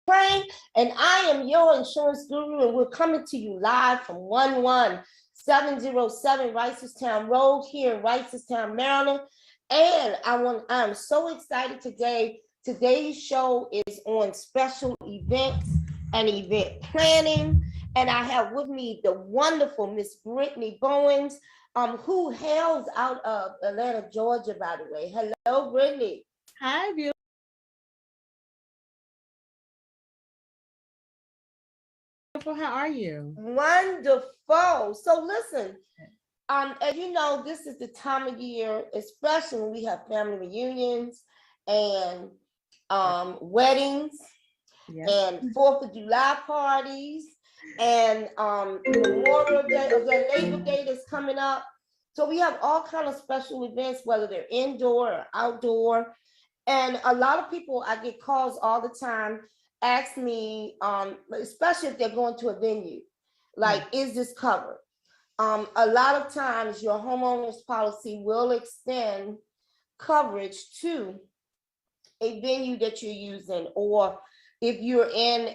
Frank, and I am your insurance guru, and we're coming to you live from 11707 Reisterstown Road here in Reisterstown, Maryland. And I'm so excited today. Today's show is on special events and event planning. And I have with me the wonderful Miss Brittany Bowens, who hails out of Atlanta, Georgia, by the way. Hello, Brittany. Hi, beautiful. How are you? Wonderful. So listen, as you know, this is the time of year, especially when we have family reunions and weddings and 4th of July parties and Memorial Day or the Labor Day that's coming up. So we have all kind of special events, whether they're indoor or outdoor. And a lot of people, I get calls all the time, ask me, especially if they're going to a venue, like, is this covered? A lot of times your homeowner's policy will extend coverage to a venue that you're using, or if you're in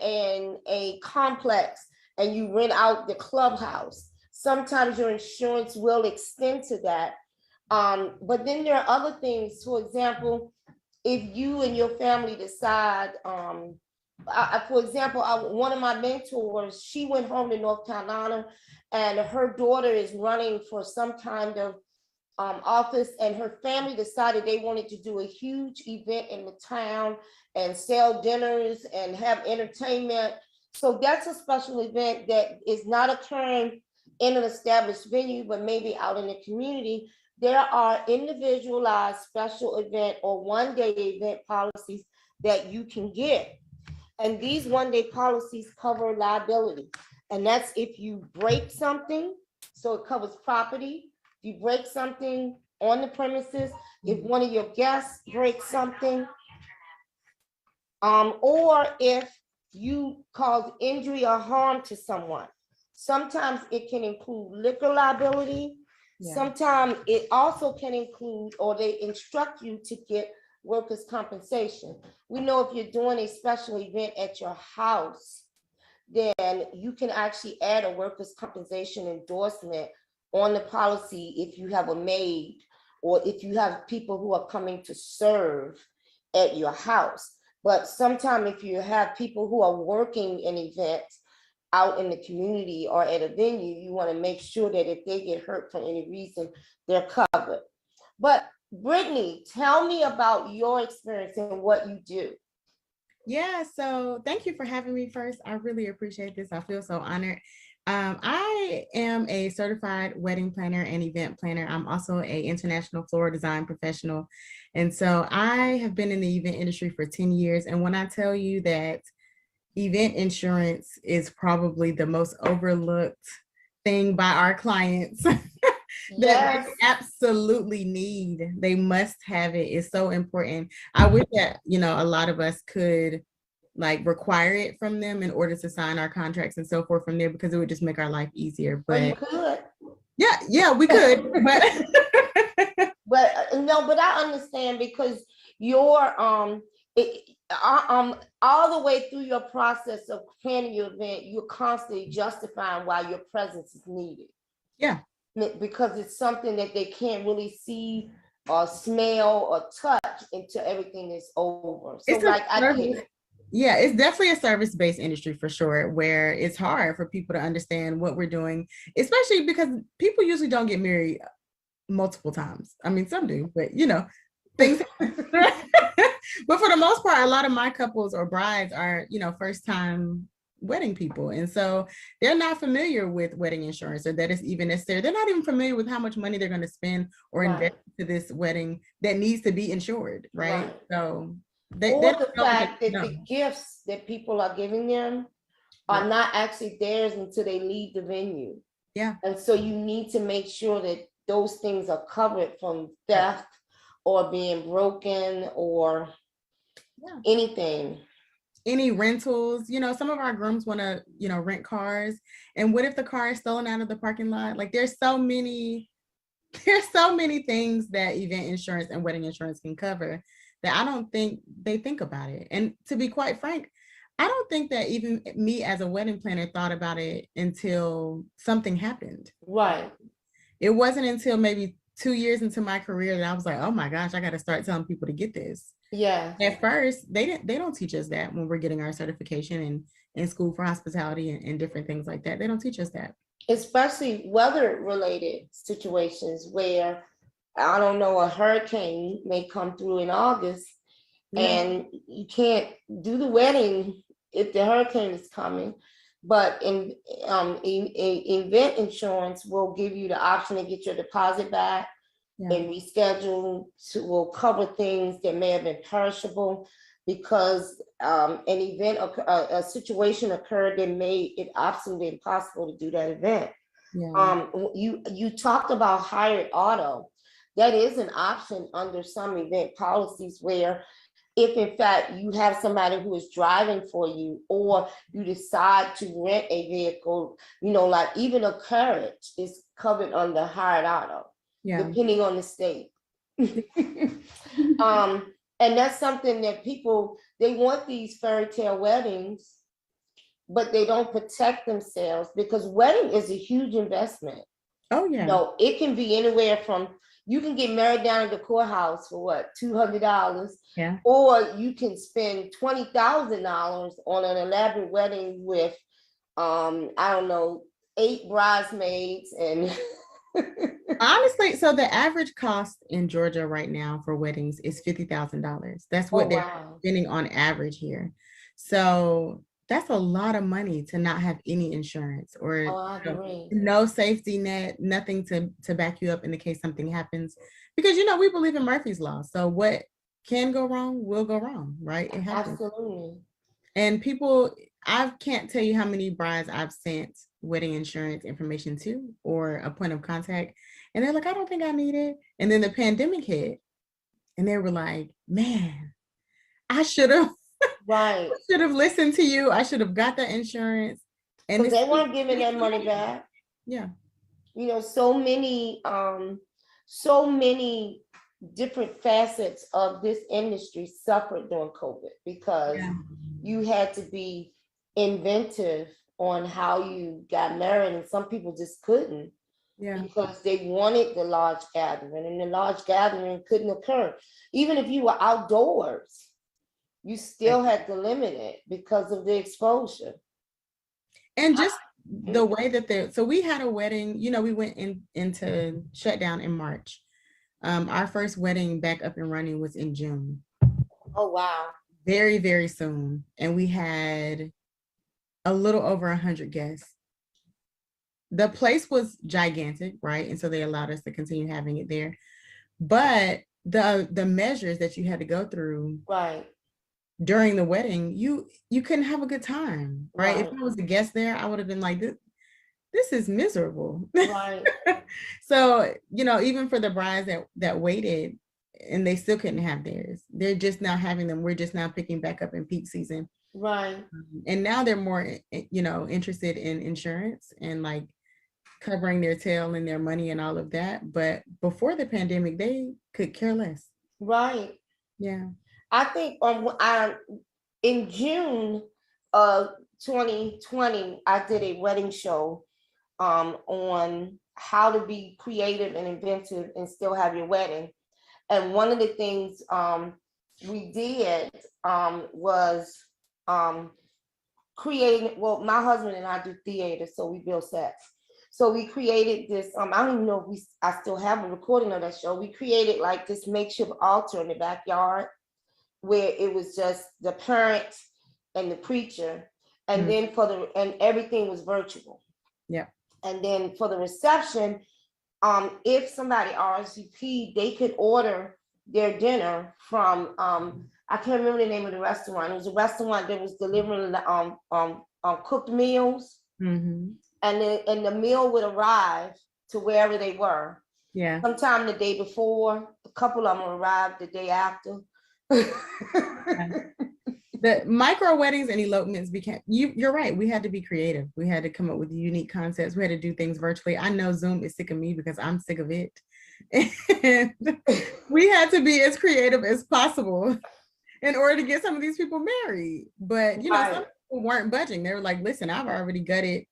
a complex and you rent out the clubhouse, sometimes your insurance will extend to that. But then there are other things. For example, if you and your family decide, for example, one of my mentors, she went home to North Carolina and her daughter is running for some kind of office, and her family decided they wanted to do a huge event in the town and sell dinners and have entertainment. So that's a special event that is not occurring in an established venue, but maybe out in the community. There are individualized special event or one-day event policies that you can get. And these one-day policies cover liability. And that's if you break something, so it covers property. If you break something on the premises, if one of your guests breaks something, or if you cause injury or harm to someone. Sometimes it can include liquor liability. Sometimes it also can include, or they instruct you to get workers' compensation. We know if you're doing a special event at your house, then you can actually add a workers' compensation endorsement on the policy if you have a maid or if you have people who are coming to serve at your house. But sometimes if you have people who are working in events out in the community or at a venue, you want to make sure that if they get hurt for any reason, they're covered. But Brittany, tell me about your experience and what you do. Yeah, so thank you for having me first. I really appreciate this. I feel so honored. I am a certified wedding planner and event planner. I'm also an international floral design professional. And so I have been in the event industry for 10 years. And when I tell you that event insurance is probably the most overlooked thing by our clients that they absolutely need. They must have it. It's so important. I wish that, a lot of us could like require it from them in order to sign our contracts and so forth from there, because it would just make our life easier. But you could. Yeah, we could. But no, but I understand because you're all the way through your process of planning your event, you're constantly justifying why your presence is needed. Yeah. Because it's something that they can't really see or smell or touch until everything is over. So yeah, it's definitely a service-based industry for sure, where it's hard for people to understand what we're doing, especially because people usually don't get married multiple times. I mean, some do, but things. But for the most part, a lot of my couples or brides are, first time wedding people. And so they're not familiar with wedding insurance, or that it's even necessary. They're not even familiar with how much money they're going to spend or invest into this wedding that needs to be insured, right? So the fact that the gifts that people are giving them are not actually theirs until they leave the venue. Yeah. And so you need to make sure that those things are covered from theft or being broken or anything. Any rentals, some of our grooms want to, rent cars. And what if the car is stolen out of the parking lot? Like there's so many things that event insurance and wedding insurance can cover that I don't think they think about it. And to be quite frank, I don't think that even me as a wedding planner thought about it until something happened. Right. It wasn't until maybe 2 years into my career that I was like, oh my gosh, I got to start telling people to get this. Yeah. At first, they don't teach us that when we're getting our certification and in school for hospitality and different things like that. They don't teach us that. Especially weather related situations where, I don't know, a hurricane may come through in August Yeah. and you can't do the wedding if the hurricane is coming. But event insurance will give you the option to get your deposit back Yeah. and reschedule will cover things that may have been perishable because an event, a situation occurred that made it absolutely impossible to do that event. Yeah. You talked about hired auto. That is an option under some event policies where if in fact you have somebody who is driving for you or you decide to rent a vehicle, like even a carriage is covered under hired auto, Yeah. depending on the state. And that's something that people, they want these fairy tale weddings, but they don't protect themselves because wedding is a huge investment. Oh yeah. It can be anywhere from, you can get married down at the courthouse for what, $200, Yeah. or you can spend $20,000 on an elaborate wedding with, I don't know, 8 bridesmaids and. Honestly, so the average cost in Georgia right now for weddings is $50,000. That's what Oh they're wow. spending on average here. So that's a lot of money to not have any insurance or Oh, I agree. no safety net, nothing to back you up in the case something happens. Because we believe in Murphy's Law. So what can go wrong will go wrong, right? It happens. Absolutely. And people, I can't tell you how many brides I've sent wedding insurance information to or a point of contact. And they're like, I don't think I need it. And then the pandemic hit and they were like, man, I should have Right. listened to you. I should have got that insurance. And Because they weren't giving that money back. Yeah. So many different facets of this industry suffered during COVID because you had to be inventive on how you got married, and some people just couldn't because they wanted the large gathering, and the large gathering couldn't occur. Even if you were outdoors, you still had to limit it because of the exposure. And just the way that so we had a wedding, we went into shutdown in March. Our first wedding back up and running was in June. Oh, wow. Very, very soon. And we had a little over 100 guests. The place was gigantic, right? And so they allowed us to continue having it there. But the measures that you had to go through during the wedding, you couldn't have a good time, right? If I was a guest there, I would have been like, this is miserable. Right. So, even for the brides that waited and they still couldn't have theirs, they're just now having them. We're just now picking back up in peak season. Right. And now they're more, interested in insurance and like covering their tail and their money and all of that. But before the pandemic, they could care less. Right. Yeah. I think in June of 2020, I did a wedding show on how to be creative and inventive and still have your wedding. And one of the things we did was creating, well, my husband and I do theater, so we build sets. So we created this, I don't even know if I still have a recording of that show. We created like this makeshift altar in the backyard where it was just the parent and the preacher. And then and everything was virtual. Yeah. And then for the reception, if somebody RSVP, they could order their dinner from, I can't remember the name of the restaurant. It was a restaurant that was delivering cooked meals. Mm-hmm. And the meal would arrive to wherever they were. Yeah. Sometime the day before, a couple of them arrived the day after. The micro weddings and elopements became, you're right, we had to be creative. We had to come up with unique concepts. We had to do things virtually. I know Zoom is sick of me because I'm sick of it. And we had to be as creative as possible. in order to get some of these people married. But some Right. people weren't budging. They were like, listen, I've already gutted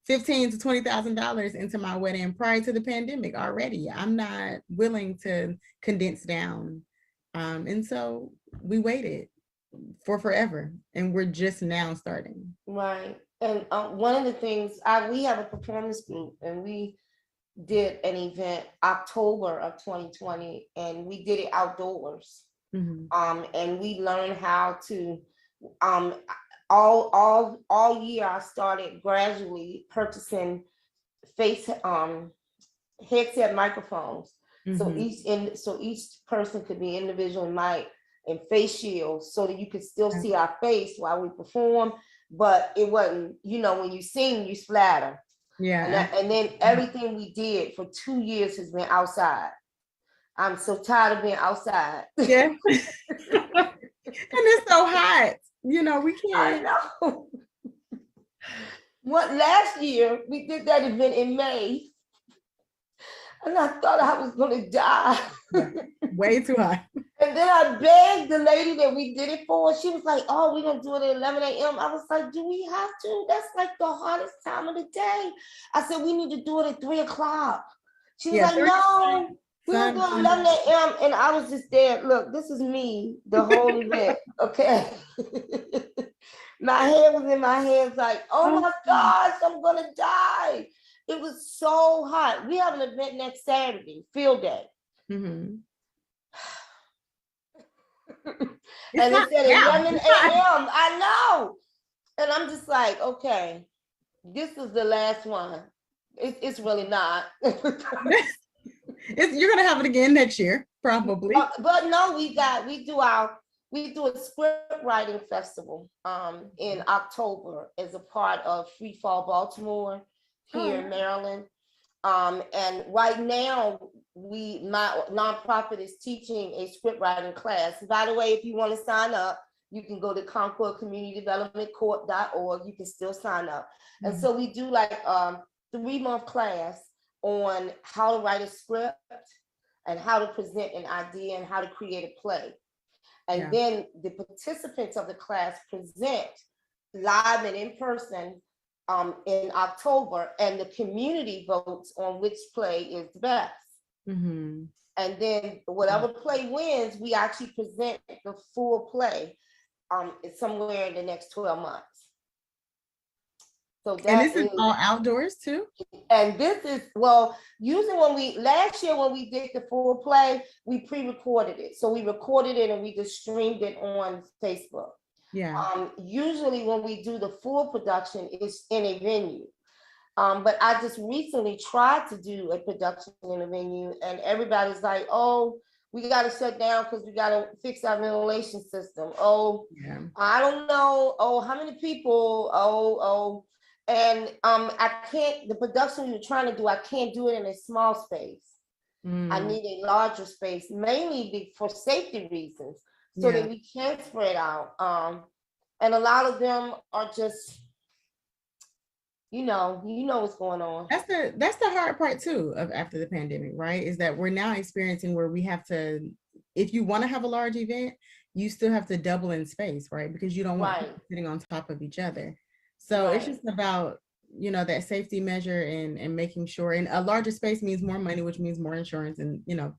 $15,000 to $20,000 into my wedding prior to the pandemic already. I'm not willing to condense down. And so we waited for forever, and we're just now starting. Right. And one of the things we have a performance group, and we did an event October of 2020, and we did it outdoors. Mm-hmm. And we learned how to all year I started gradually purchasing face headset microphones. Mm-hmm. So each person could be individual mic and face shields so that you could still see our face while we perform, but it wasn't, when you sing, you splatter. Yeah. And then everything we did for 2 years has been outside. I'm so tired of being outside. Yeah. And it's so hot. We can't. I know. What last year we did that event in May, and I thought I was gonna die. Yeah. Way too hot. And then I begged the lady that we did it for. She was like, "Oh, we're gonna do it at 11 a.m." I was like, "Do we have to? That's like the hottest time of the day." I said, "We need to do it at 3 o'clock." She was like, "No, we'll do it at 11 a.m." And I was just there. Look, this is me the whole event. Okay. My head was in my hands like, oh my gosh, I'm gonna die. It was so hot. We have an event next Saturday, field day. Mm-hmm. And it's at 11 a.m. I know. And I'm just like, okay, this is the last one. It's really not. You're gonna have it again next year, probably. But no, we do a script writing festival in October as a part of Free Fall Baltimore here in Maryland. And right now, my nonprofit is teaching a script writing class. By the way, if you want to sign up, you can go to concordcommunitydevelopmentcorp.org. You can still sign up. Mm-hmm. And so we do like 3-month class on how to write a script and how to present an idea and how to create a play. And then the participants of the class present live and in person in October, and the community votes on which play is the best. Mm-hmm. And then whatever play wins, we actually present the full play somewhere in the next 12 months. So and this is all outdoors too? And this is, usually last year when we did the full play, we pre-recorded it. So we recorded it and we just streamed it on Facebook. Yeah. Usually when we do the full production, it's in a venue. But I just recently tried to do a production in a venue, and everybody's like, oh, we got to shut down because we got to fix our ventilation system. Oh, I don't know. Oh, how many people? Oh. And I can't, the production we were trying to do, I can't do it in a small space. I need a larger space, mainly for safety reasons, so that we can spread out. And a lot of them are just, you know what's going on. That's the hard part too of after the pandemic, right? Is that we're now experiencing where we have to, if you want to have a large event, you still have to double in space, right? Because you don't want people sitting on top of each other. So it's just about, that safety measure and making sure, and a larger space means more money, which means more insurance, and how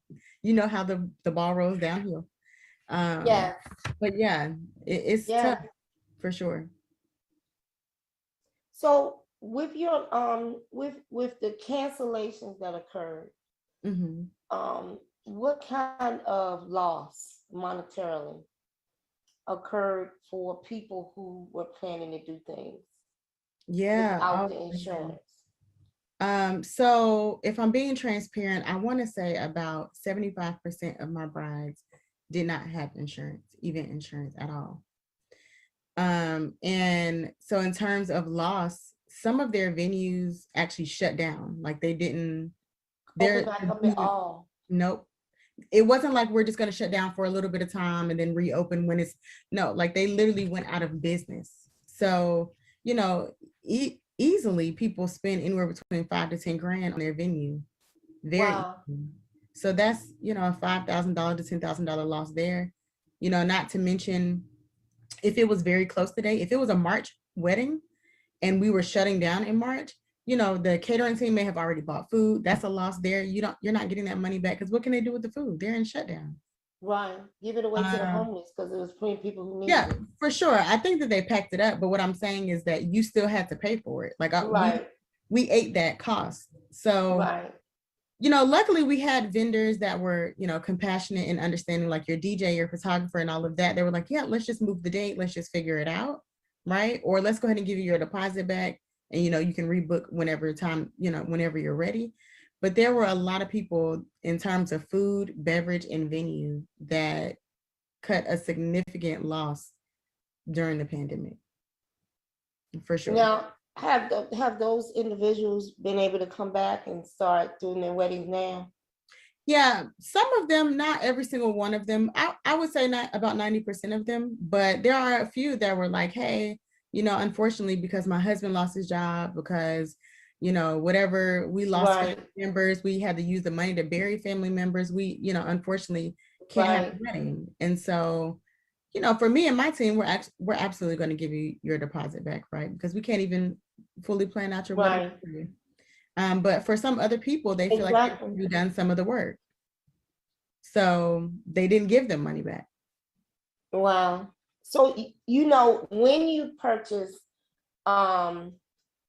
the ball rolls downhill. But it's tough for sure. So with your with the cancellations that occurred, what kind of loss monetarily occurred for people who were planning to do things without the insurance? So if I'm being transparent, I want to say about 75% of my brides did not have insurance, event insurance at all. And so in terms of loss, some of their venues actually shut down. Like they didn't open back up at all. Nope. It wasn't like we're just going to shut down for a little bit of time and then reopen when like they literally went out of business. So, easily people spend anywhere between $5,000 to $10,000 on their venue. Very easy. So that's, a $5,000 to $10,000 loss there. not to mention if it was very close to date, if it was a March wedding and we were shutting down in March, the catering team may have already bought food. That's a loss there. You're not getting that money back because what can they do with the food? They're in shutdown. Right. Give it away to the Uh, homeless because it was plenty of people who needed yeah, it. for sure. I think that they packed it up, but what I'm saying is that you still had to pay for it. Like Right. we ate that cost. So, Right. luckily we had vendors that were, compassionate and understanding, like your DJ, your photographer, and all of that. They were like, yeah, let's just move the date. Let's just figure it out. Right. Or let's go ahead and give you your deposit back. And, you can rebook whenever you're ready. But there were a lot of people in terms of food, beverage, and venue that cut a significant loss during the pandemic. For sure. Now, have those individuals been able to come back and start doing their weddings now? Yeah, some of them, not every single one of them. I would say not about 90% of them, but there are a few that were like, hey, unfortunately, because my husband lost his job, because, whatever, we lost Right. family members, we had to use the money to bury family members. We, unfortunately can't have Right. a wedding. And so, for me and my team, we're absolutely going to give you your deposit back, right? Because we can't even fully plan out your wedding Right. for you. But for some other people, they feel like Exactly. you've done some of the work. So they didn't give them money back. Wow. So when you purchase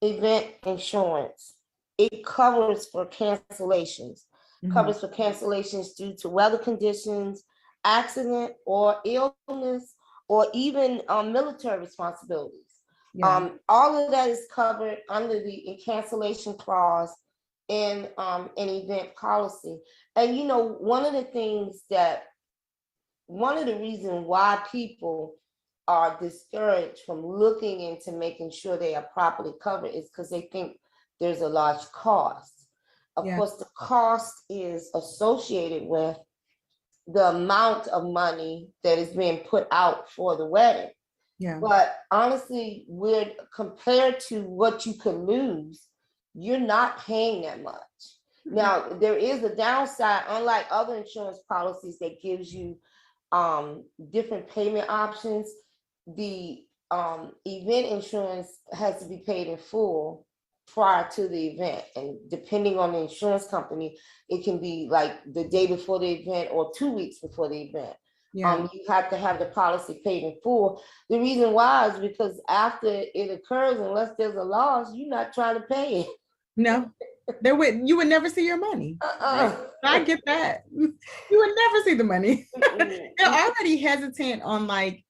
event insurance, it covers for cancellations. Covers for cancellations due to weather conditions, accident or illness, or even military responsibilities. Yeah. All of that is covered under the cancellation clause in an event policy. And one of the reasons why people are discouraged from looking into making sure they are properly covered is because they think there's a large cost. Of course, the cost is associated with the amount of money that is being put out for the wedding. Yeah. But honestly, compared to what you could lose, you're not paying that much. Mm-hmm. Now, there is a downside, unlike other insurance policies that gives you different payment options. The event insurance has to be paid in full prior to the event, and depending on the insurance company, it can be like the day before the event or 2 weeks before the event. You have to have the policy paid in full. The reason why is because after it occurs, unless there's a loss, you're not trying to pay it. No, you would never see your money. Right? I get that. You would never see the money. They're already hesitant on, like,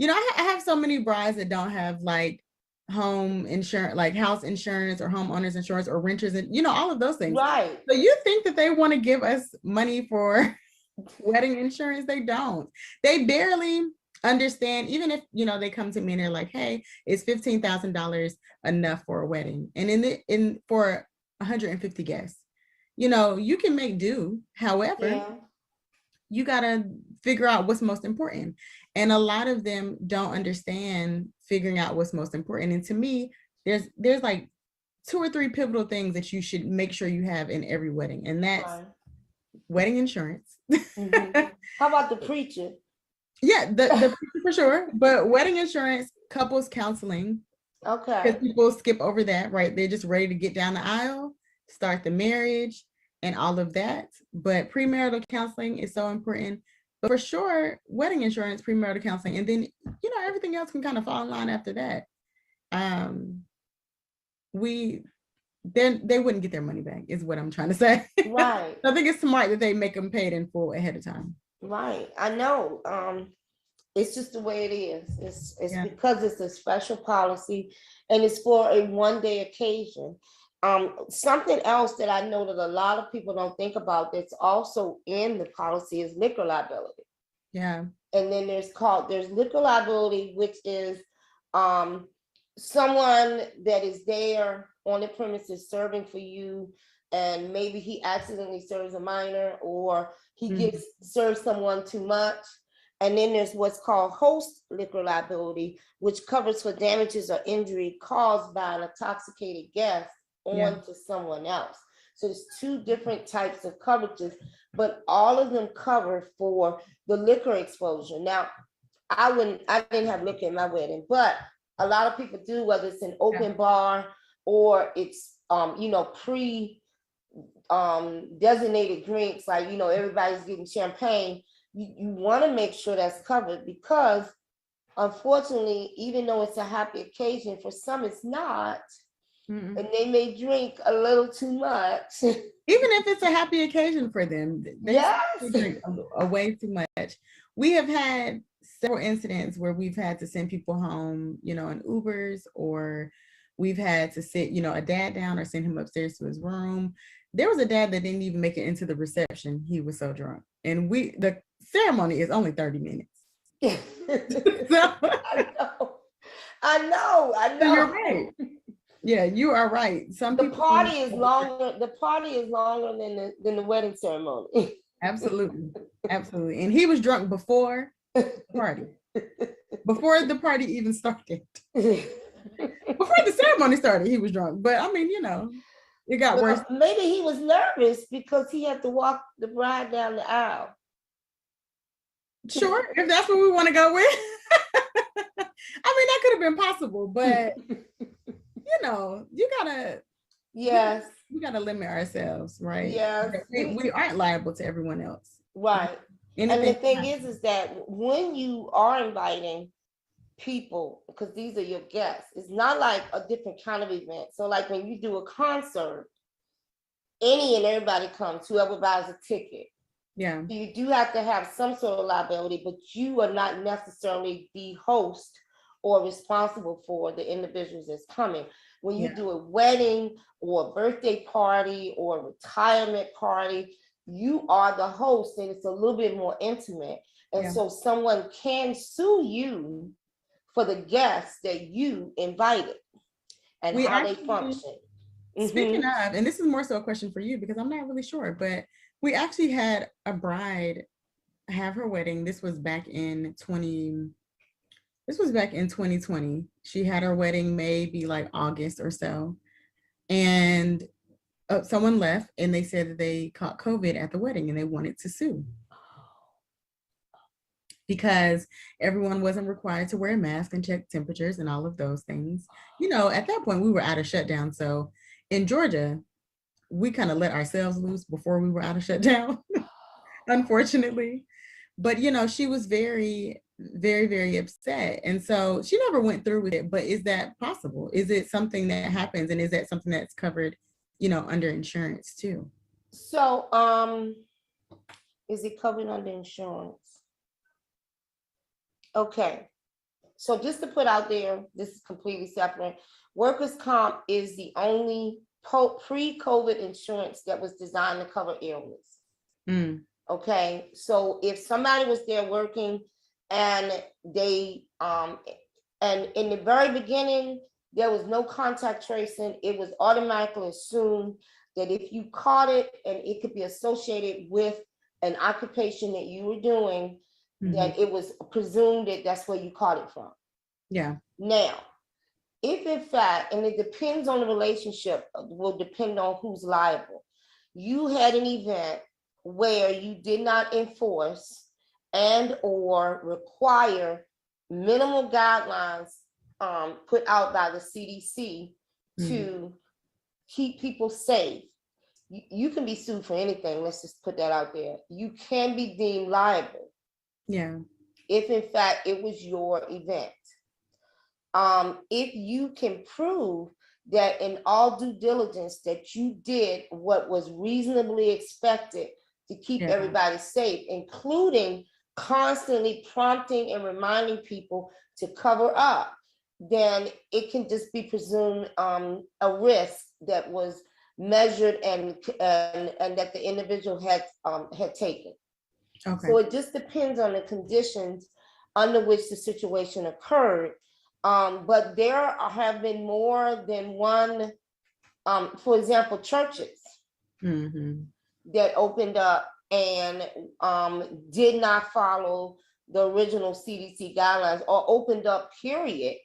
I have so many brides that don't have like home insurance, like house insurance or homeowners insurance or renters, and all of those things. Right. So you think that they want to give us money for wedding insurance? They don't. They barely understand, even if they come to me and they're like, hey, is $15,000 enough for a wedding? And for 150 guests, you can make do. However, you got to figure out what's most important. And a lot of them don't understand figuring out what's most important. And to me, there's like 2 or 3 pivotal things that you should make sure you have in every wedding. And that's wedding insurance. Mm-hmm. How about the preacher? Yeah, the preacher for sure. But wedding insurance, couples counseling. Okay. Because people skip over that, right? They're just ready to get down the aisle, start the marriage, and all of that. But premarital counseling is so important. But for sure, wedding insurance, premarital counseling, and then everything else can kind of fall in line after that. They wouldn't get their money back, is what I'm trying to say. Right. I think it's smart that they make them paid in full ahead of time. Right. I know. It's just the way it is. It's because it's a special policy and it's for a one-day occasion. Something else that I know that a lot of people don't think about that's also in the policy is liquor liability. Yeah. And then there's liquor liability, which is someone that is there on the premises serving for you, and maybe he accidentally serves a minor, or he serves someone too much. And then there's what's called host liquor liability, which covers for damages or injury caused by an intoxicated guest onto someone else. So there's two different types of coverages, but all of them cover for the liquor exposure. Now, I didn't have liquor in my wedding, but a lot of people do, whether it's an open bar or it's pre designated drinks, like everybody's getting champagne. You want to make sure that's covered, because unfortunately, even though it's a happy occasion, for some it's not. And they may drink a little too much. Even if it's a happy occasion for them, they Yes. drink way too much. We have had several incidents where we've had to send people home, in Ubers, or we've had to sit, a dad down or send him upstairs to his room. There was a dad that didn't even make it into the reception. He was so drunk. And the ceremony is only 30 minutes. So, I know. You're right. Yeah, you are right. The party is longer than the wedding ceremony. Absolutely. Absolutely. And he was drunk before the party. Before the party even started. Before the ceremony started, he was drunk. But I mean, it got worse. Maybe he was nervous because he had to walk the bride down the aisle. Sure, if that's what we want to go with. I mean, that could have been possible, but you gotta. Yes. We gotta limit ourselves, right? Yes. We aren't liable to everyone else. Right. And the thing is that when you are inviting people, because these are your guests, it's not like a different kind of event. So like when you do a concert, any and everybody comes, whoever buys a ticket. Yeah. You do have to have some sort of liability, but you are not necessarily the host or responsible for the individuals that's coming. When you do a wedding or a birthday party or a retirement party, you are the host, and it's a little bit more intimate. And so someone can sue you for the guests that you invited and how they function. Speaking of, and this is more so a question for you because I'm not really sure, but we actually had a bride have her wedding. This was back in 2020. She had her wedding maybe like August or so. And someone left and they said that they caught COVID at the wedding and they wanted to sue. Because everyone wasn't required to wear a mask and check temperatures and all of those things. At that point, we were out of shutdown. So in Georgia, we kind of let ourselves loose before we were out of shutdown, unfortunately. But, she was very, very, very upset. And so she never went through with it. But is that possible? Is it something that happens? And is that something that's covered, under insurance too? So, is it covered under insurance? Okay. So just to put out there, this is completely separate. Workers' comp is the only pre-COVID insurance that was designed to cover illness. Okay. So if somebody was there working and they, and in the very beginning, there was no contact tracing, it was automatically assumed that if you caught it and it could be associated with an occupation that you were doing, that it was presumed that that's where you caught it from. Yeah. Now, if in fact, and it depends on the relationship, will depend on who's liable. You had an event where you did not enforce and or require minimal guidelines put out by the CDC to keep people safe. You can be sued for anything. Let's just put that out there. You can be deemed liable. Yeah. If in fact it was your event. If you can prove that in all due diligence that you did what was reasonably expected to keep everybody safe, including constantly prompting and reminding people to cover up, then it can just be presumed a risk that was measured and that the individual had taken. Okay. So it just depends on the conditions under which the situation occurred. But there have been more than one, for example, churches that opened up and did not follow the original CDC guidelines or opened up, period,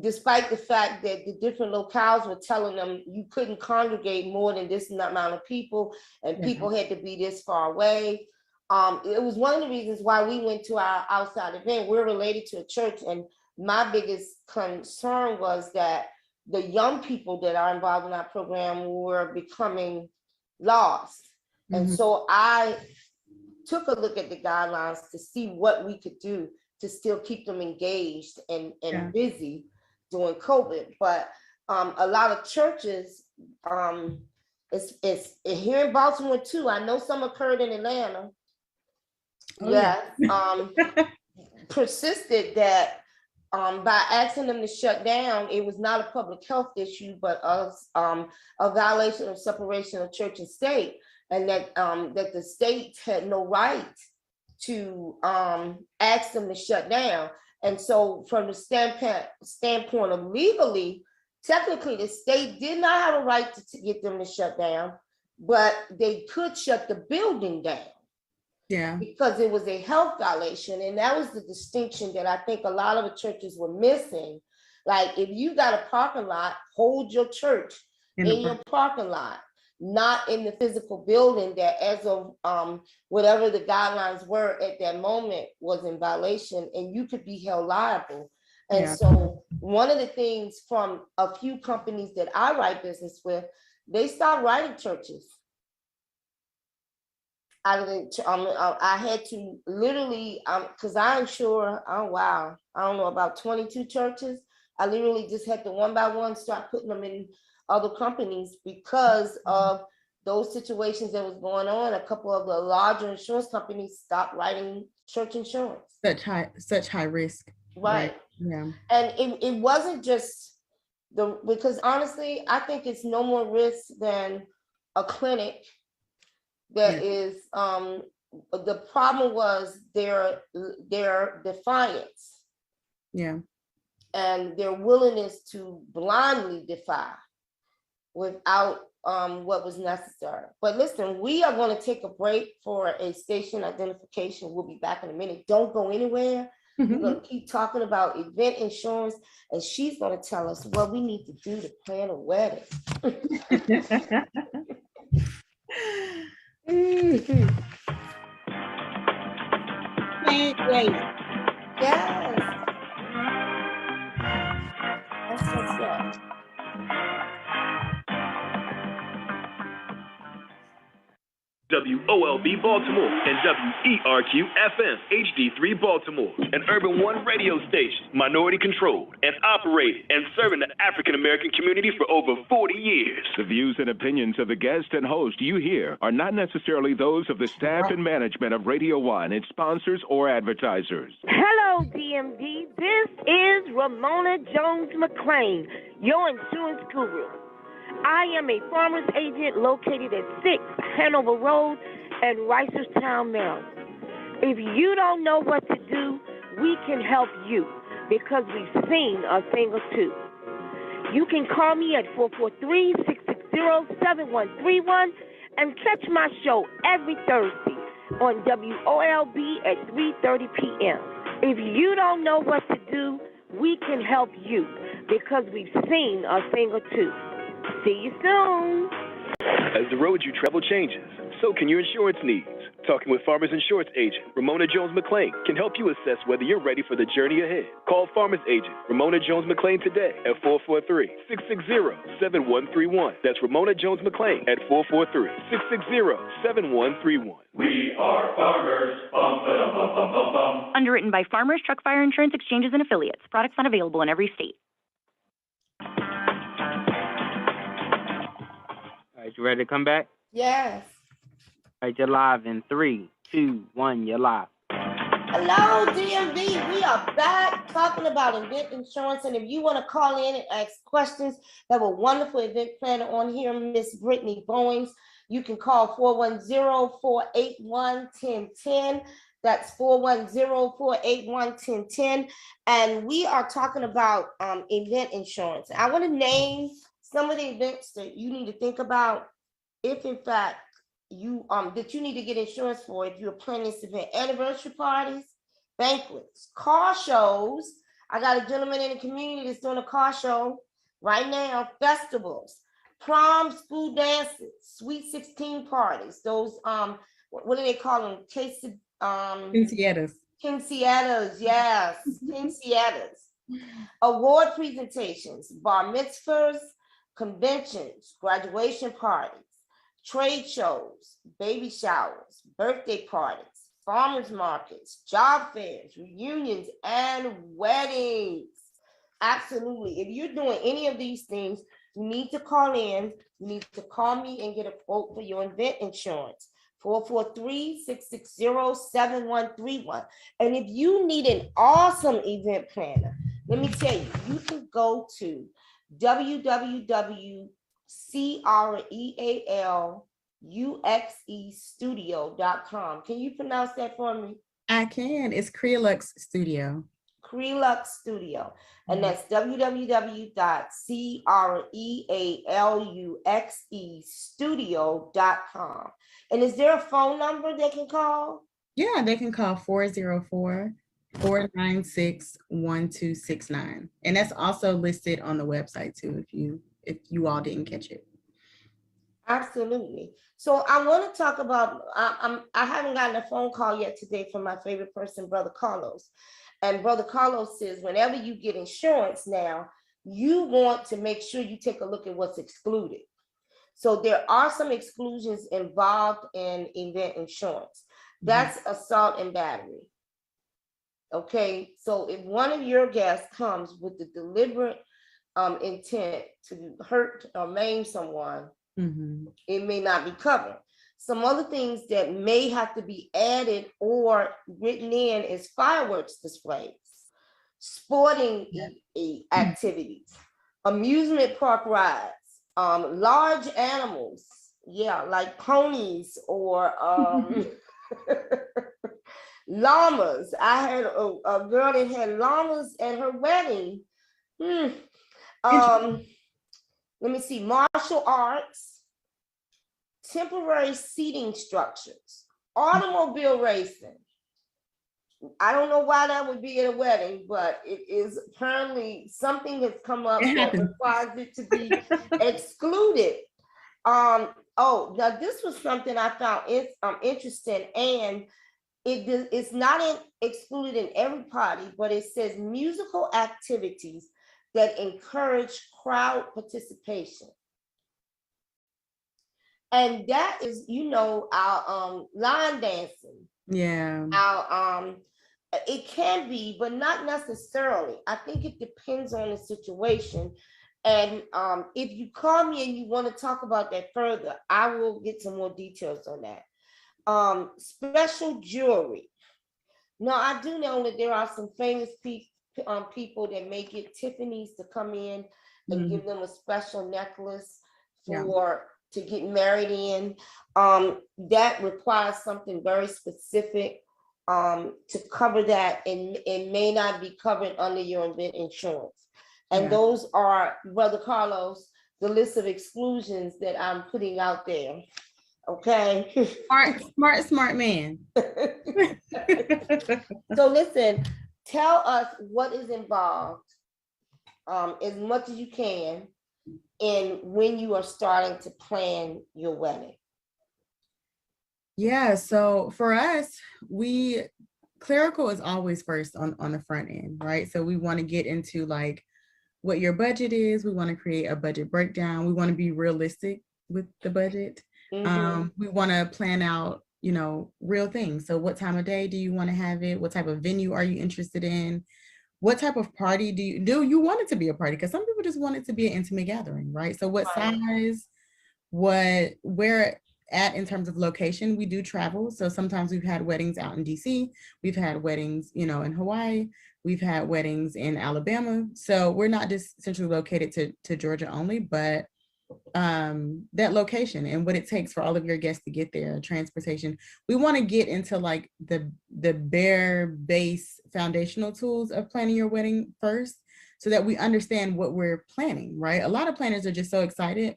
despite the fact that the different locales were telling them you couldn't congregate more than this amount of people, and people had to be this far away. It was one of the reasons why we went to our outside event. We're related to a church, and my biggest concern was that the young people that are involved in our program were becoming lost. And so I took a look at the guidelines to see what we could do to still keep them engaged and busy during COVID. But a lot of churches, it's here in Baltimore too. I know some occurred in Atlanta. Persisted that by asking them to shut down, it was not a public health issue, but a violation of separation of church and state, and that the state had no right to ask them to shut down. And so from the standpoint of legally, technically the state did not have a right to get them to shut down, but they could shut the building down. Yeah, because it was a health violation. And that was the distinction that I think a lot of the churches were missing. Like, if you got a parking lot, hold your church in your parking lot, not in the physical building that, as of whatever the guidelines were at that moment, was in violation, and you could be held liable. And so one of the things from a few companies that I write business with, they stopped writing churches. I had to literally, because I insure, I don't know, about 22 churches. I literally just had to one by one start putting them in other companies because of those situations that was going on. A couple of the larger insurance companies stopped writing church insurance. Such high risk. Right. Yeah. And it wasn't just because honestly, I think it's no more risk than a clinic that is, the problem was their defiance. Yeah. And their willingness to blindly defy without what was necessary. But listen, we are going to take a break for a station identification. We'll be back in a minute. Don't go anywhere. We're going to keep talking about event insurance, and she's going to tell us what we need to do to plan a wedding. Wait. Yes. That's what's up. WOLB Baltimore and WERQ FM HD3 Baltimore, an Urban One radio station, minority controlled and operated and serving the African American community for over 40 years. The views and opinions of the guest and host you hear are not necessarily those of the staff and management of Radio One, its sponsors or advertisers. Hello, DMD. This is Ramona Jones McClain, your insurance guru. I am a farmer's agent located at 6 Hanover Road in Reisterstown, Maryland. If you don't know what to do, we can help you because we've seen a thing or two. You can call me at 443-660-7131 and catch my show every Thursday on WOLB at 3:30 p.m. If you don't know what to do, we can help you because we've seen a thing or two. See you soon. As the road you travel changes, so can your insurance needs. Talking with Farmers Insurance Agent Ramona Jones McClain can help you assess whether you're ready for the journey ahead. Call Farmers Agent Ramona Jones McClain today at 443-660-7131. That's Ramona Jones McClain at 443-660-7131. We are farmers. Bum, ba-dum, bum, bum, bum, bum. Underwritten by Farmers Truck Fire Insurance Exchanges and Affiliates. Products not available in every state. All right, you ready to come back? Yes. All right, you're live in 3, 2, 1, you're live. Hello, DMV. We are back talking about event insurance. And if you want to call in and ask questions, that were wonderful event planner on here, Miss Brittany Bowens. You can call 410-481-1010. That's 410-481-1010. And we are talking about event insurance. I want to name some of the events that you need to think about if, in fact, you that you need to get insurance for if you're planning this event: anniversary parties, banquets, car shows. I got a gentleman in the community that's doing a car show right now, festivals, prom, school dances, sweet 16 parties, those, what do they call them? Quinceañeras. Quinceañeras, yes, quinceañeras. Award presentations, bar mitzvahs, conventions, graduation parties, trade shows, baby showers, birthday parties, farmers markets, job fairs, reunions, and weddings. Absolutely. If you're doing any of these things, you need to call in. You need to call me and get a quote for your event insurance. 443-660-7131. And if you need an awesome event planner, let me tell you, you can go to www.crealuxestudio.com. Can you pronounce that for me? I can. It's Crealux Studio. Crealux Studio. And that's www.crealuxestudio.com. And is there a phone number they can call? Yeah, they can call 404-496-1269. And that's also listed on the website too, if you all didn't catch it. Absolutely. So I want to talk about, I haven't gotten a phone call yet today from my favorite person, Brother Carlos. And Brother Carlos says, whenever you get insurance now, you want to make sure you take a look at what's excluded. So there are some exclusions involved in event insurance. That's assault and battery. Okay, so if one of your guests comes with the deliberate intent to hurt or maim someone, it may not be covered. Some other things that may have to be added or written in is fireworks displays, sporting activities, amusement park rides, large animals, like ponies or llamas. I had a girl that had llamas at her wedding. Let me see, martial arts, temporary seating structures, automobile racing. I don't know why that would be at a wedding, but it is apparently something that's come up that requires it to be excluded. Now this was something I found interesting, and it's not excluded in every party, but it says musical activities that encourage crowd participation. And that is, our line dancing. Yeah. Our it can be, but not necessarily. I think it depends on the situation. And if you call me and you want to talk about that further, I will get some more details on that. Special jewelry. Now, I do know that there are some famous people that may get Tiffany's to come in and give them a special necklace to get married in. That requires something very specific to cover that, and it may not be covered under your event insurance. And those are, Brother Carlos, the list of exclusions that I'm putting out there. Okay. Smart man. So listen, tell us what is involved as much as you can, and when you are starting to plan your wedding. Yeah, so for us, clerical is always first on the front end, right? So we want to get into like what your budget is. We want to create a budget breakdown. We want to be realistic with the budget. We want to plan out, real things. So what time of day do you want to have it? What type of venue are you interested in? What type of party do you want it to be a party? Because some people just want it to be an intimate gathering, right? So what size, where at in terms of location. We do travel. So sometimes we've had weddings out in DC. We've had weddings, in Hawaii. We've had weddings in Alabama. So we're not just centrally located to Georgia only, but that location and what it takes for all of your guests to get there, transportation. We want to get into like the bare base foundational tools of planning your wedding first, so that we understand what we're planning, right? A lot of planners are just so excited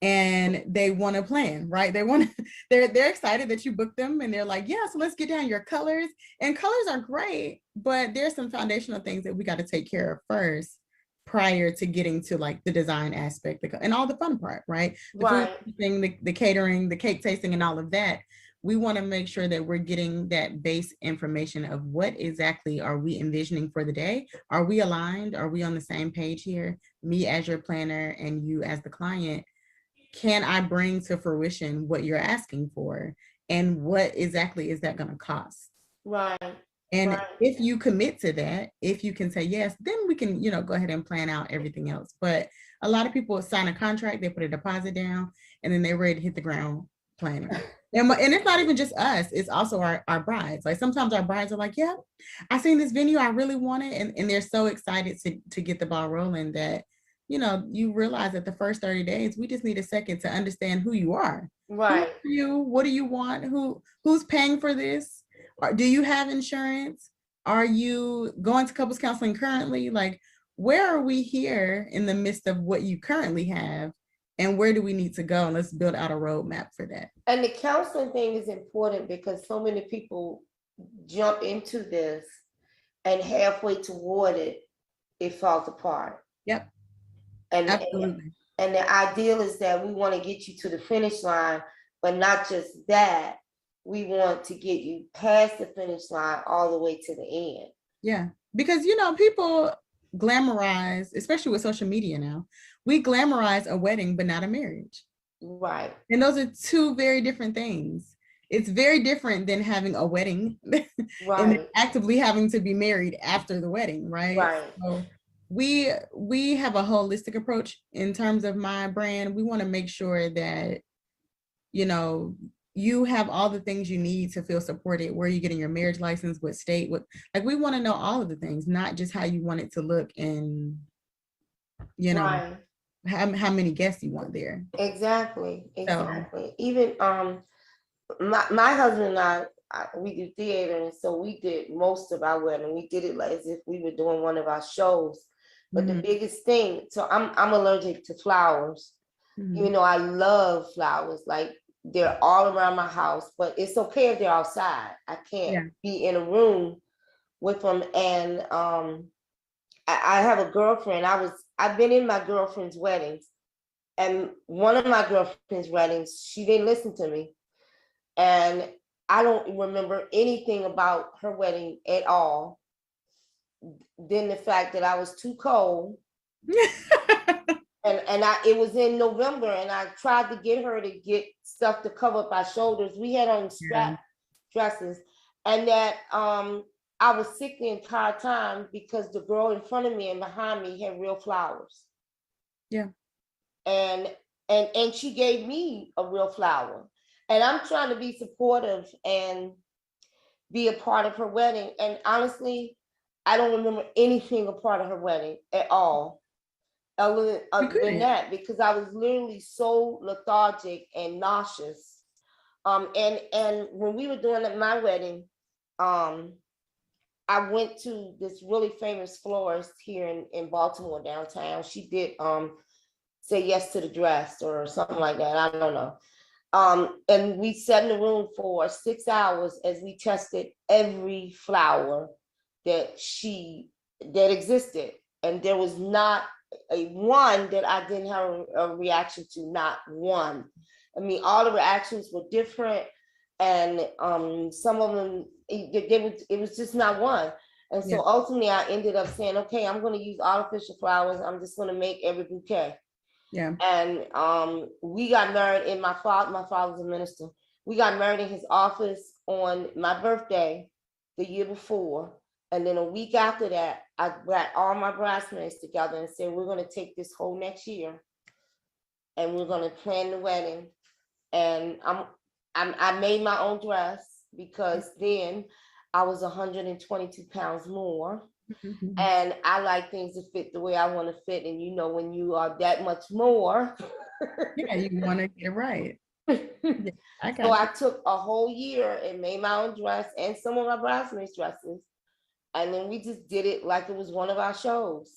and they want to plan, right? They're excited that you booked them, and they're like, yeah, so let's get down your colors. And colors are great, but there's some foundational things that we got to take care of first prior to getting to like the design aspect and all the fun part, right? The Right. food thing, the catering, the cake tasting, and all of that. We want to make sure that we're getting that base information of what exactly are we envisioning for the day? Are we aligned? Are we on the same page here? Me as your planner and you as the client, can I bring to fruition what you're asking for? And what exactly is that going to cost? Right. And Right. if you commit to that, if you can say yes, then we can, go ahead and plan out everything else. But a lot of people sign a contract, they put a deposit down, and then they're ready to hit the ground planning. And it's not even just us, it's also our brides. Like sometimes our brides are like, yeah, I seen this venue, I really want it. And they're so excited to get the ball rolling that, you realize that the first 30 days, we just need a second to understand who you are. Right. Who are you? What do you want? Who's paying for this? Or do you have insurance? Are you going to couples counseling currently? Like, where are we here in the midst of what you currently have? And where do we need to go? And let's build out a roadmap for that. And the counseling thing is important because so many people jump into this and halfway toward it, it falls apart. Yep. And absolutely. And the ideal is that we want to get you to the finish line, but not just that. We want to get you past the finish line all the way to the end. Yeah, because people glamorize, especially with social media now, we glamorize a wedding, but not a marriage. Right. And those are two very different things. It's very different than having a wedding Right. and actively having to be married after the wedding, right? Right. So we have a holistic approach in terms of my brand. We want to make sure that, you have all the things you need to feel supported. Where are you getting your marriage license? What state? We want to know all of the things, not just how you want it to look and, right. how many guests you want there. Exactly. Even my husband and I we do theater, and so we did most of our wedding. We did it as if we were doing one of our shows. But the biggest thing, so I'm allergic to flowers. Even though I love flowers, like they're all around my house, but it's okay if they're outside. I can't be in a room with them. And I have a girlfriend. I've been in my girlfriend's weddings, and one of my girlfriend's weddings, she didn't listen to me. And I don't remember anything about her wedding at all. Then the fact that I was too cold. And it was in November, and I tried to get her to get stuff to cover up our shoulders. We had on strap dresses, and that I was sick the entire time because the girl in front of me and behind me had real flowers. Yeah. And she gave me a real flower. And I'm trying to be supportive and be a part of her wedding. And honestly, I don't remember anything a part of her wedding at all. Other than that, because I was literally so lethargic and nauseous. And when we were doing my wedding, I went to this really famous florist here in Baltimore downtown. She did say yes to the dress or something like that. I don't know. And we sat in the room for 6 hours as we tested every flower that existed, and there was not a one that I didn't have a reaction to, not one. I mean, all the reactions were different, and some of them, it was just not one. And so ultimately I ended up saying, okay, I'm going to use artificial flowers. I'm just going to make every bouquet. Yeah. And we got married in my father's a minister. We got married in his office on my birthday the year before. And then a week after that, I got all my bridesmaids together and said, we're going to take this whole next year and we're going to plan the wedding. And I made my own dress because then I was 122 pounds more. And I like things to fit the way I want to fit. And when you are that much more. You want to get it right. So I took a whole year and made my own dress and some of my bridesmaids' dresses. And then we just did it like it was one of our shows.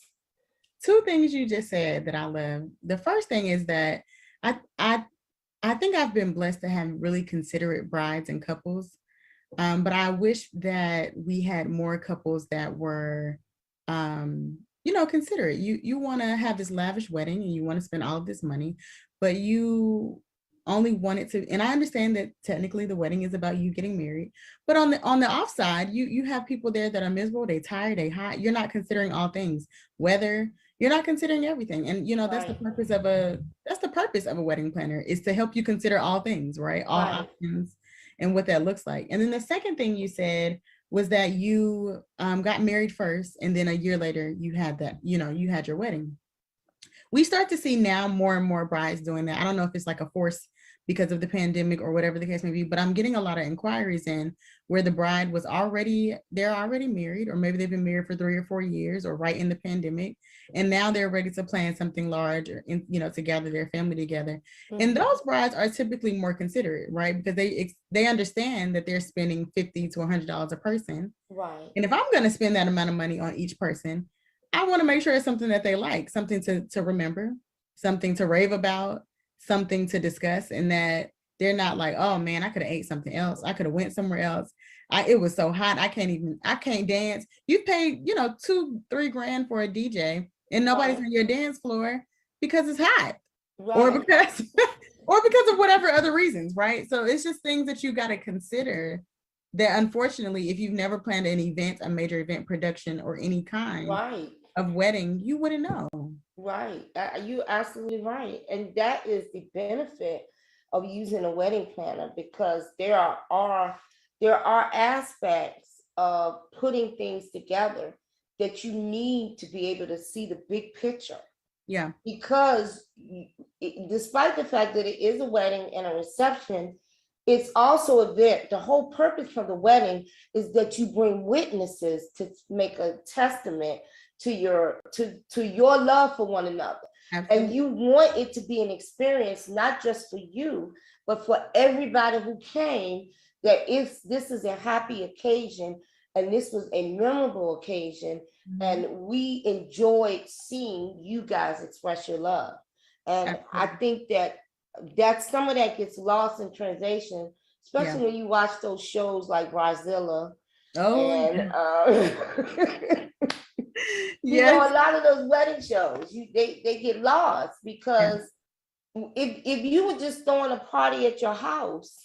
Two things you just said that I love. The first thing is that I think I've been blessed to have really considerate brides and couples. But I wish that we had more couples that were, considerate. You want to have this lavish wedding and you want to spend all of this money, but you only want it to. And I understand that technically the wedding is about you getting married, but on the offside, you have people there that are miserable, they tired, they hot. You're not considering all things, weather. You're not considering everything, and that's the Right. purpose of a wedding planner, is to help you consider all things, right? All Right. options and what that looks like. And then the second thing you said was that you got married first, and then a year later you had you had your wedding. We start to see now more and more brides doing that. I don't know if it's like a force because of the pandemic or whatever the case may be, but I'm getting a lot of inquiries in where the bride they're already married, or maybe they've been married for 3 or 4 years, or right in the pandemic, and now they're ready to plan something large, or to gather their family together. And those brides are typically more considerate, right? Because they understand that they're spending $50 to $100 a person. Right. And if I'm going to spend that amount of money on each person, I want to make sure it's something that they like, something to remember, something to rave about, something to discuss, and that they're not like, oh man, I could have ate something else. I could have went somewhere else. It was so hot. I can't dance. You paid, $2-3 grand for a DJ and nobody's Right. on your dance floor because it's hot, or Right. because or because of whatever other reasons, right? So it's just things that you got to consider, that unfortunately, if you've never planned an event, a major event production or any kind Right. of wedding, you wouldn't know. Right. You're absolutely right. And that is the benefit of using a wedding planner, because there are aspects of putting things together that you need to be able to see the big picture. Yeah. Because despite the fact that it is a wedding and a reception, it's also an event. The whole purpose for the wedding is that you bring witnesses to make a testament to your love for one another. Absolutely. And you want it to be an experience, not just for you, but for everybody who came, that if this is a happy occasion and this was a memorable occasion, and we enjoyed seeing you guys express your love. And I think that some of that gets lost in translation, especially when you watch those shows like Brazilla. Oh, And yeah. a lot of those wedding shows, they get lost, because if you were just throwing a party at your house,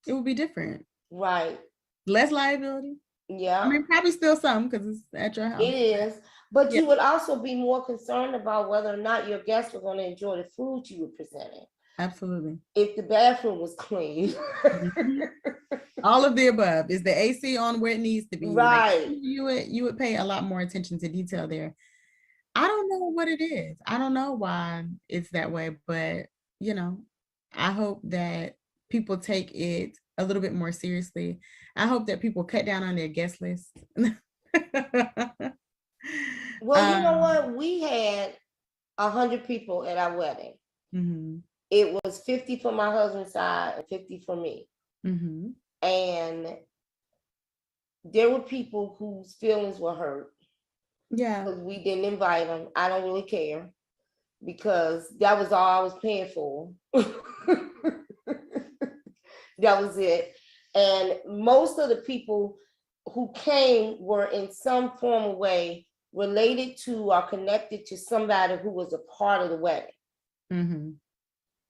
it would be different. right? Less liability. Yeah. I mean, probably still some, because it's at your house. It is. But you would also be more concerned about whether or not your guests were going to enjoy the food you were presenting. Absolutely. If the bathroom was clean. All of the above. Is the AC on where it needs to be? Right. Like, you would pay a lot more attention to detail there. I don't know what it is. I don't know why it's that way, but I hope that people take it a little bit more seriously. I hope that people cut down on their guest list. Well, you know what? We had 100 people at our wedding. Mm-hmm. It was 50 for my husband's side and 50 for me. Mm-hmm. And there were people whose feelings were hurt. Yeah. Because we didn't invite them. I don't really care, because that was all I was paying for. That was it. And most of the people who came were in some form of way related to or connected to somebody who was a part of the wedding. Mm-hmm.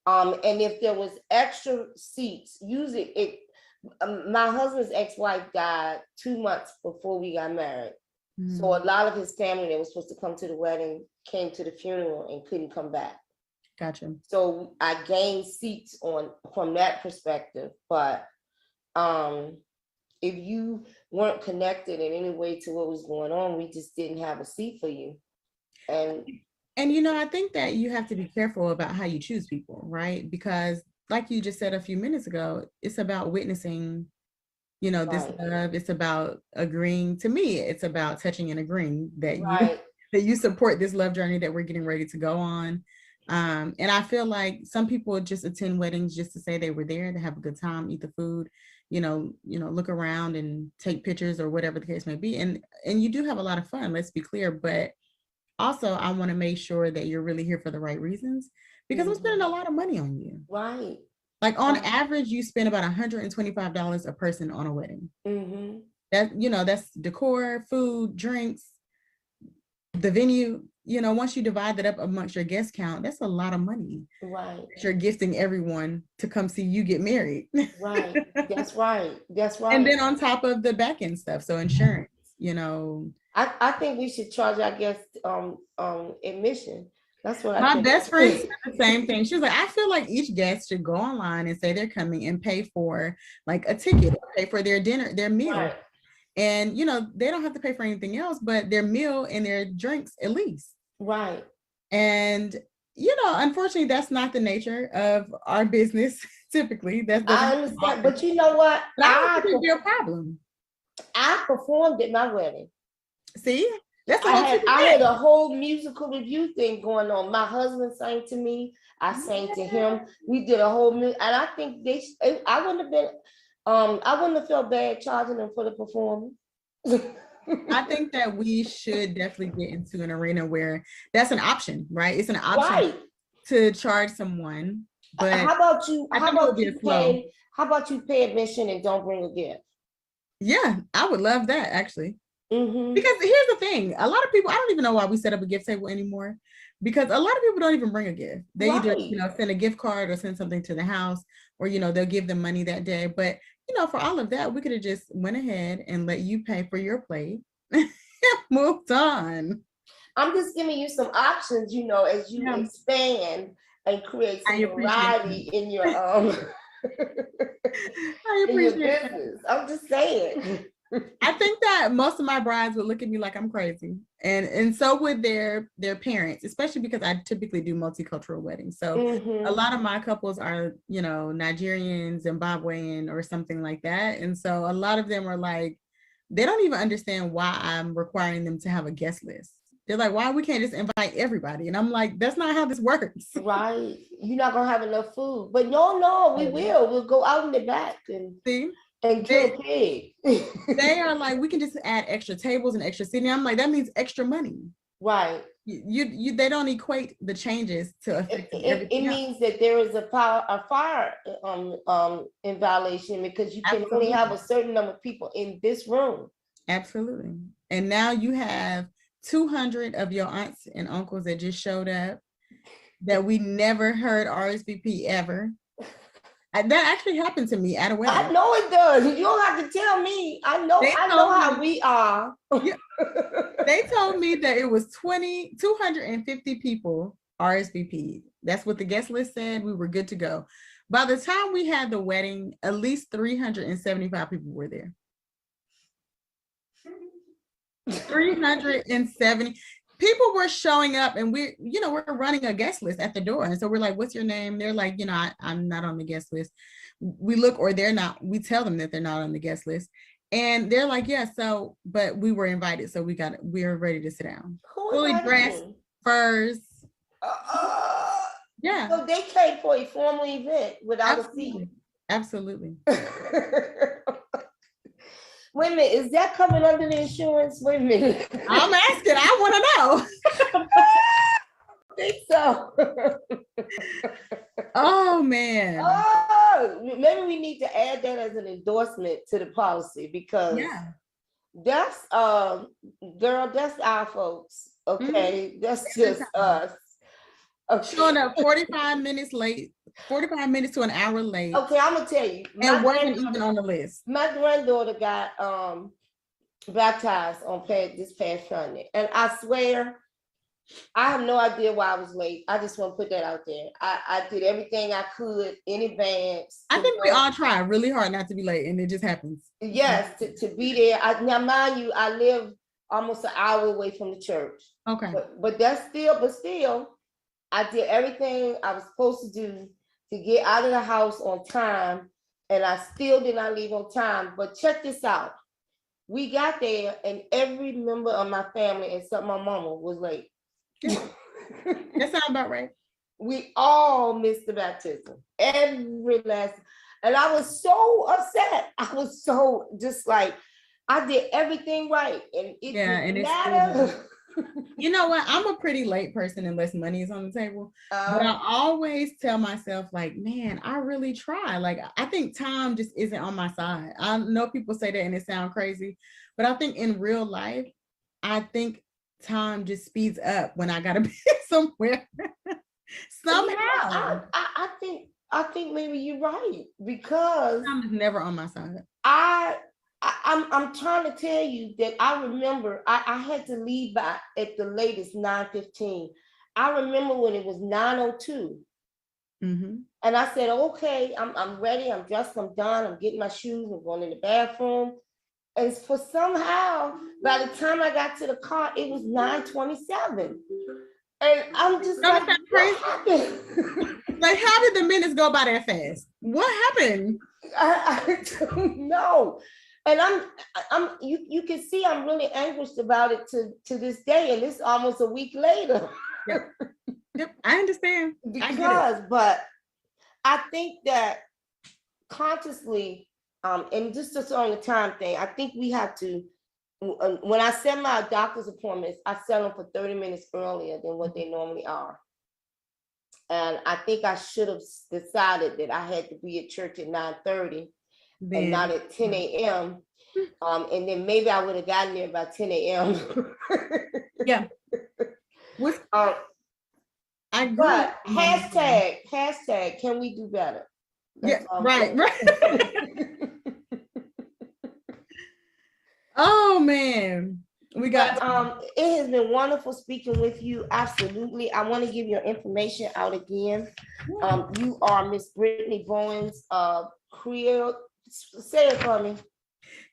And if there was extra seats, usually my husband's ex-wife died 2 months before we got married. Mm-hmm. So a lot of his family that was supposed to come to the wedding came to the funeral and couldn't come back. Gotcha. So I gained seats from that perspective. But if you weren't connected in any way to what was going on, we just didn't have a seat for you. And I think that you have to be careful about how you choose people, right? Because like you just said a few minutes ago, it's about witnessing, this love. It's about agreeing. To me, it's about touching and agreeing that you support this love journey that we're getting ready to go on. And I feel like some people just attend weddings just to say they were there, to have a good time, eat the food, look around and take pictures or whatever the case may be. And you do have a lot of fun, let's be clear, but also I want to make sure that you're really here for the right reasons, because I'm spending a lot of money on you. Right. Like on average, you spend about $125 a person on a wedding. Mm-hmm. That's decor, food, drinks, the venue. Once you divide that up amongst your guest count, that's a lot of money. Right. You're gifting everyone to come see you get married. Right. That's right. That's right. And then on top of the back end stuff, so insurance, I think we should charge our guests admission. That's what my I think. best friend said the same thing. She was like, I feel like each guest should go online and say they're coming and pay for like a ticket, or pay for their dinner, their meal. Right. And they don't have to pay for anything else but their meal and their drinks at least. Right. And unfortunately, that's not the nature of our business. Typically, I understand, but you know what? I don't think it'd be a problem. I performed at my wedding. See, that's I had a whole musical review thing going on. My husband sang to me. I sang to him. We did a whole and I think I wouldn't have felt bad charging them for the performance. I think that we should definitely get into an arena where that's an option, right? It's an option to charge someone. But how about you pay admission and don't bring a gift? Yeah, I would love that actually. Mm-hmm. Because here's the thing, a lot of people, I don't even know why we set up a gift table anymore, because a lot of people don't even bring a gift. They either send a gift card or send something to the house, or they'll give them money that day. But for all of that, we could have just went ahead and let you pay for your plate and moved on. I'm just giving you some options, as you expand and create some variety in your I appreciate in your business. I'm just saying. I think that most of my brides would look at me like I'm crazy, and so would their parents, especially because I typically do multicultural weddings. So a lot of my couples are, Nigerian, Zimbabwean, or something like that. And so a lot of them are like, they don't even understand why I'm requiring them to have a guest list. They're like, why we can't just invite everybody? And I'm like, that's not how this works. Right. You're not gonna have enough food. But no, we will. We'll go out in the back and see. And kill a pig. They are like, we can just add extra tables and extra seating. I'm like, that means extra money. Right. They don't equate the changes to affect it means that there is a fire in violation, because you can only have a certain number of people in this room. Absolutely. And now you have 200 of your aunts and uncles that just showed up that we never heard RSVP ever. That actually happened to me at a wedding. I know it does. You don't have to tell me. I know how we are. They told me that it was 250 people RSVP. That's what the guest list said. We were good to go. By the time we had the wedding, at least 375 people were there. 370 people were showing up, and we're running a guest list at the door. And so we're like, what's your name? They're like, I'm not on the guest list. We look, or they're not, we tell them that they're not on the guest list. And they're like, yeah, so, but we were invited. So we're ready to sit down. Fully dressed, furs. Yeah. So they came for a formal event without a seat. Absolutely. Wait a minute, is that coming under the insurance? Wait a minute. I'm asking, I want to know. I think so. Oh, man. Oh, maybe we need to add that as an endorsement to the policy, because that's, girl, that's our folks, okay? Mm-hmm. That's just us. Okay. Showing up 45 minutes late, 45 minutes to an hour late. Okay, I'm gonna tell you. And wasn't even on the list. My granddaughter got baptized on this past Sunday, and I swear, I have no idea why I was late. I just want to put that out there. I did everything I could in advance. I think we all try really hard not to be late, and it just happens. Yes, to be there. Now, mind you, I live almost an hour away from the church. Okay, but still. I did everything I was supposed to do to get out of the house on time, and I still did not leave on time. But check this out. We got there, and every member of my family, except my mama, was late. That sounds about right. We all missed the baptism. Every last, and I was so upset. I was so just like, I did everything right. And it didn't matter. You know what? I'm a pretty late person unless money is on the table. But I always tell myself, like, man, I really try. Like, I think time just isn't on my side. I know people say that and it sounds crazy, but I think in real life, I think time just speeds up when I gotta be somewhere. Somehow. I think maybe you're right, because Time is never on my side. I'm trying to tell you that I remember I had to leave by at the latest 9:15. I remember when it was 9:02. Mm-hmm. And I said, okay, I'm ready, I'm dressed, I'm done, I'm getting my shoes, I'm going in the bathroom. And for somehow, by the time I got to the car, it was 9:27. And I'm just Don't like, that what crazy? happened? Like, how did the minutes go by that fast? What happened? I don't know. And you can see I'm really anguished about it to this day, and it's almost a week later. Yep, I understand. But I think that consciously, and just on the time thing, I think we have to. When I set my doctor's appointments, I set them for 30 minutes earlier than what they normally are. And I think I should have decided that I had to be at church at 9:30 and not at 10 a.m. And then maybe I would have gotten there by 10 a.m. Yeah. I agree. But hashtag, can we do better? That's right. Oh man. We got it has been wonderful speaking with you. Absolutely. I want to give your information out again. You are Miss Brittany Bowens of Creole. Say it for me.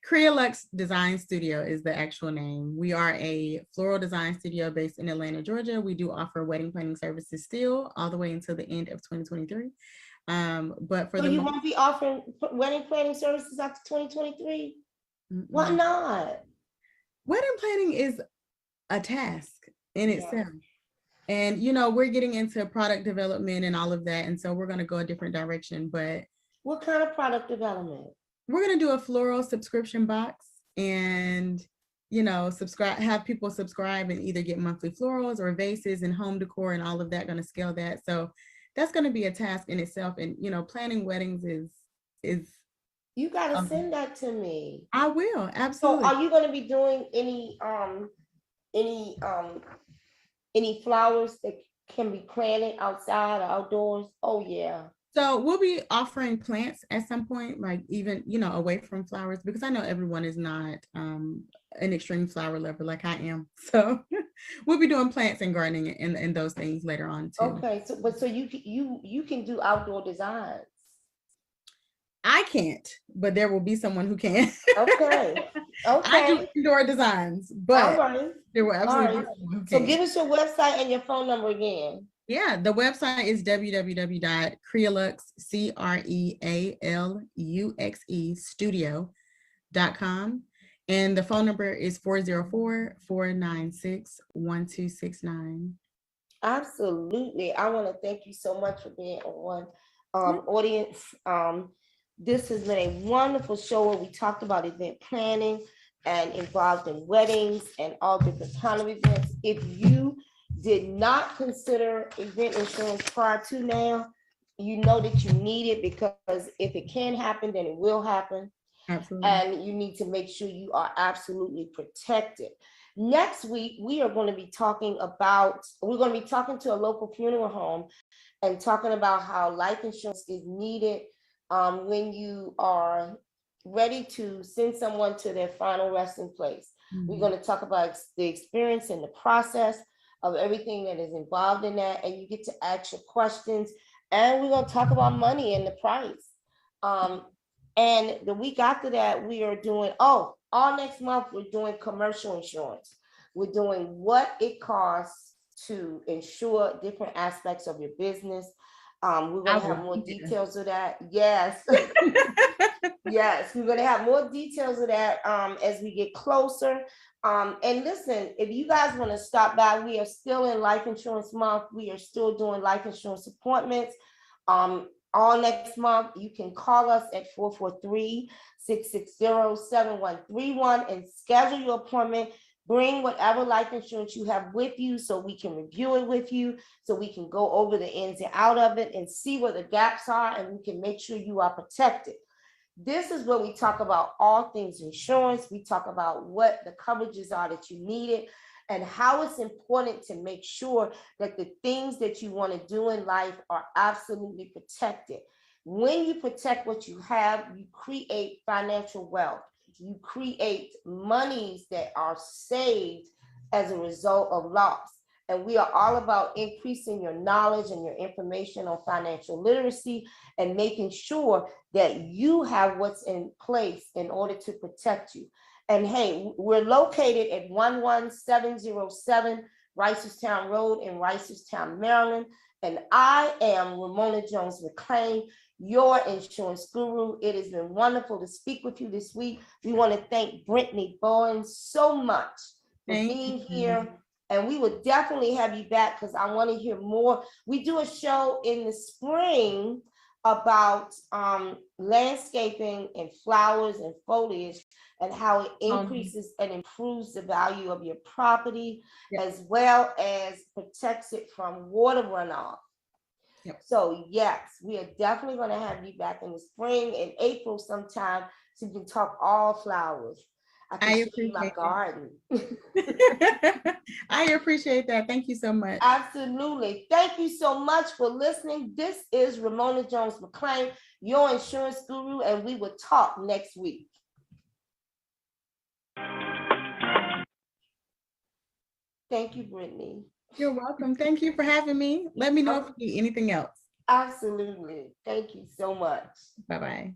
Creolux Design Studio is the actual name. We are a floral design studio based in Atlanta, Georgia. We do offer wedding planning services still all the way until the end of 2023. But for you won't be offering wedding planning services after 2023? Why not? Wedding planning is a task in itself. And, you know, we're getting into product development and all of that. And so we're going to go a different direction. But what kind of product development? We're going to do a floral subscription box and, you know, have people subscribe and either get monthly florals or vases and home decor and all of that, going to scale that. So that's going to be a task in itself. And, you know, planning weddings is you got to send that to me. I will. Absolutely. So are you going to be doing any flowers that can be planted outside or outdoors? Oh yeah. So we'll be offering plants at some point, like even, you know, away from flowers, because I know everyone is not an extreme flower lover like I am. So we'll be doing plants and gardening and those things later on too. Okay, so you can do outdoor designs. I can't, but there will be someone who can. Okay. I do indoor designs, but there will absolutely be someone who can. So give us your website and your phone number again. Yeah, the website is www.creoluxe studio.com. And the phone number is 404-496-1269. Absolutely. I want to thank you so much for being on audience. This has been a wonderful show where we talked about event planning and involved in weddings and all different kind of events. If you did not consider event insurance prior to now, you know that you need it, because if it can happen, then it will happen. Absolutely. And you need to make sure you are absolutely protected. Next week, we're going to be talking to a local funeral home and talking about how life insurance is needed when you are ready to send someone to their final resting place. Mm-hmm. We're going to talk about the experience and the process of everything that is involved in that, and you get to ask your questions, and we're going to talk about money and the price. And the week after that, we are doing, all next month, we're doing commercial insurance. We're doing what it costs to insure different aspects of your business. We're going to have more details of that. Yes. Yes, we're going to have more details of that as we get closer. And listen, if you guys want to stop by, we are still in Life Insurance Month. We are still doing life insurance appointments. All next month, you can call us at 443-660-7131 and schedule your appointment Bring whatever life insurance you have with you so we can review it with you, so we can go over the ins and out of it and see where the gaps are, and we can make sure you are protected. This is where we talk about all things insurance. We talk about what the coverages are that you needed and how it's important to make sure that the things that you want to do in life are absolutely protected. When you protect what you have, you create financial wealth. You create monies that are saved as a result of loss. And we are all about increasing your knowledge and your information on financial literacy and making sure that you have what's in place in order to protect you. And hey, we're located at 11707 Reisterstown Road in Reisterstown, Maryland. And I am Ramona Jones McClain, your insurance guru. It has been wonderful to speak with you this week. We want to thank Brittany Bowen so much for being here. And we will definitely have you back because I want to hear more. We do a show in the spring about landscaping and flowers and foliage and how it increases and improves the value of your property, as well as protects it from water runoff. So yes, we are definitely going to have you back in the spring, in April sometime, so we can talk all flowers. I can show you my garden. I appreciate that. Thank you so much. Absolutely. Thank you so much for listening. This is Ramona Jones McClain, your insurance guru, and we will talk next week. Thank you, Brittany. You're welcome. Thank you for having me. Let me know if you need anything else. Absolutely. Thank you so much. Bye-bye.